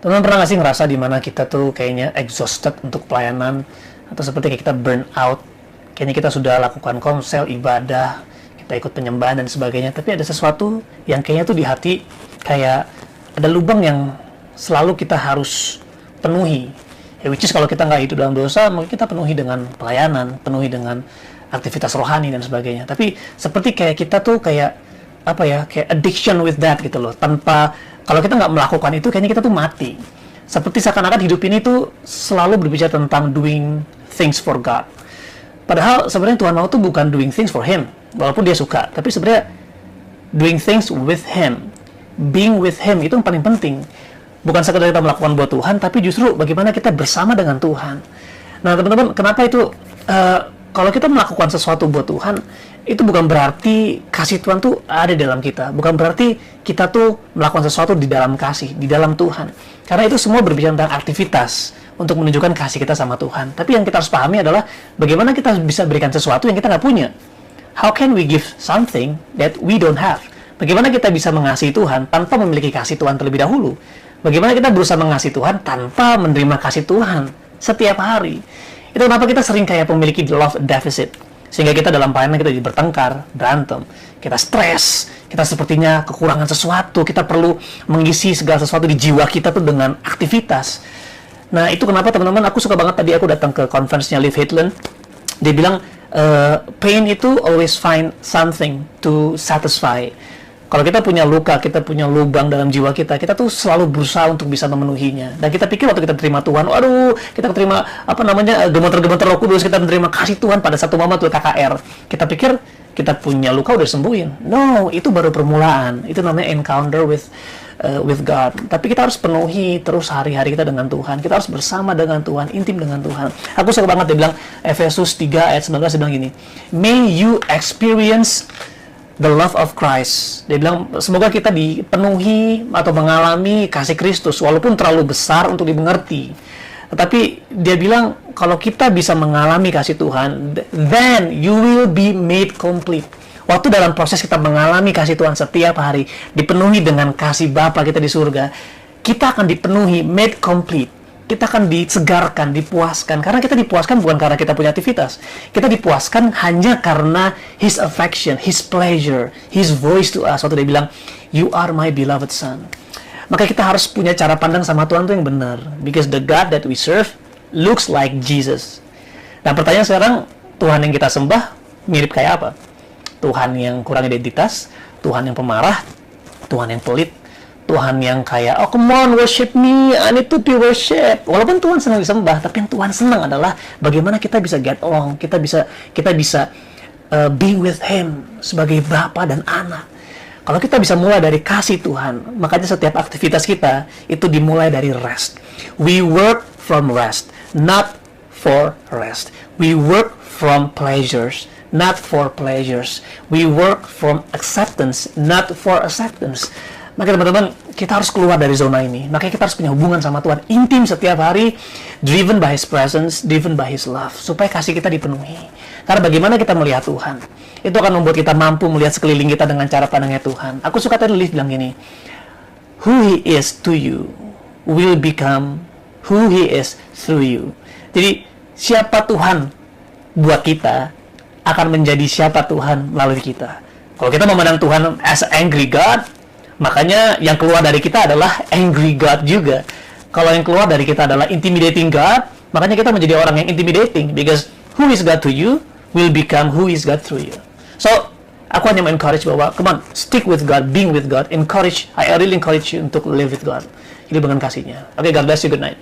Teman-teman pernah nggak sih ngerasa di mana kita tuh kayaknya exhausted untuk pelayanan, atau seperti kayak kita burn out, kayaknya kita sudah lakukan komsel, ibadah, kita ikut penyembahan dan sebagainya, tapi ada sesuatu yang kayaknya tuh di hati, kayak ada lubang yang selalu kita harus penuhi. Ya, which is kalau kita nggak hidup dalam dosa, mungkin kita penuhi dengan pelayanan, penuhi dengan aktivitas rohani dan sebagainya. Tapi seperti kayak kita tuh kayak apa ya, kayak addiction with that gitu loh. Tanpa, kalau kita nggak melakukan itu, kayaknya kita tuh mati. Seperti seakan-akan hidup ini tuh selalu berbicara tentang doing things for God. Padahal sebenarnya Tuhan mau tuh bukan doing things for Him, walaupun Dia suka, tapi sebenarnya doing things with Him, being with Him, itu yang paling penting. Bukan sekedar kita melakukan buat Tuhan, tapi justru bagaimana kita bersama dengan Tuhan. Nah teman-teman, kenapa itu kalau kita melakukan sesuatu buat Tuhan, itu bukan berarti kasih Tuhan tuh ada di dalam kita. Bukan berarti kita tuh melakukan sesuatu di dalam kasih, di dalam Tuhan. Karena itu semua berbicara tentang aktivitas untuk menunjukkan kasih kita sama Tuhan. Tapi yang kita harus pahami adalah bagaimana kita bisa berikan sesuatu yang kita nggak punya. How can we give something that we don't have? Bagaimana kita bisa mengasihi Tuhan tanpa memiliki kasih Tuhan terlebih dahulu? Bagaimana kita berusaha mengasihi Tuhan tanpa menerima kasih Tuhan setiap hari? Itu kenapa kita sering kayak memiliki love deficit. Sehingga kita dalam pelayanan kita jadi bertengkar, berantem, kita stres, kita sepertinya kekurangan sesuatu, kita perlu mengisi segala sesuatu di jiwa kita tuh dengan aktivitas. Nah itu kenapa teman-teman, aku suka banget tadi aku datang ke conference-nya Liv Hitland. Dia bilang, pain itu always find something to satisfy. Kalau kita punya luka, kita punya lubang dalam jiwa kita, kita tuh selalu berusaha untuk bisa memenuhinya. Dan kita pikir waktu kita terima Tuhan, waduh, kita terima gemeter-gemeter Roh Kudus, kita menerima kasih Tuhan pada satu momen tuh KKR. Kita pikir kita punya luka udah sembuhin. No, itu baru permulaan. Itu namanya encounter with God. Tapi kita harus penuhi terus hari-hari kita dengan Tuhan. Kita harus bersama dengan Tuhan, intim dengan Tuhan. Aku suka banget dia bilang, Efesus 3 ayat 19 dia bilang gini, may you experience the love of Christ. Dia bilang, semoga kita dipenuhi atau mengalami kasih Kristus, walaupun terlalu besar untuk dimengerti. Tetapi dia bilang, kalau kita bisa mengalami kasih Tuhan, then you will be made complete. Waktu dalam proses kita mengalami kasih Tuhan setiap hari, dipenuhi dengan kasih Bapa kita di surga, kita akan dipenuhi, made complete. Kita akan disegarkan, dipuaskan. Karena kita dipuaskan bukan karena kita punya aktivitas. Kita dipuaskan hanya karena His affection, His pleasure, His voice to us. Waktu dia bilang, you are my beloved son. Maka kita harus punya cara pandang sama Tuhan itu yang benar. Because the God that we serve looks like Jesus. Nah pertanyaan sekarang, Tuhan yang kita sembah mirip kayak apa? Tuhan yang kurang identitas, Tuhan yang pemarah, Tuhan yang pelit, Tuhan yang kayak, oh come on worship me, I need to be worship. Walaupun Tuhan senang disembah, tapi yang Tuhan senang adalah bagaimana kita bisa get along, kita bisa being with Him sebagai Bapa dan anak. Kalau kita bisa mulai dari kasih Tuhan, makanya setiap aktivitas kita itu dimulai dari rest. We work from rest, not for rest. We work from pleasures, not for pleasures. We work from acceptance, not for acceptance. Maka teman-teman, kita harus keluar dari zona ini. Makanya kita harus punya hubungan sama Tuhan intim setiap hari, driven by His presence, driven by His love, supaya kasih kita dipenuhi. Karena bagaimana kita melihat Tuhan, itu akan membuat kita mampu melihat sekeliling kita dengan cara pandangnya Tuhan. Aku suka tadi Liv bilang gini, who He is to you will become who He is through you. Jadi, siapa Tuhan buat kita akan menjadi siapa Tuhan melalui kita. Kalau kita memandang Tuhan as angry God, makanya yang keluar dari kita adalah angry God juga. Kalau yang keluar dari kita adalah intimidating God, makanya kita menjadi orang yang intimidating. Because who is God to you will become who is God through you. So, aku hanya encourage bahwa, come on, stick with God, being with God, I really encourage you untuk live with God. Hidup dengan kasihnya. Okay, God bless you, good night.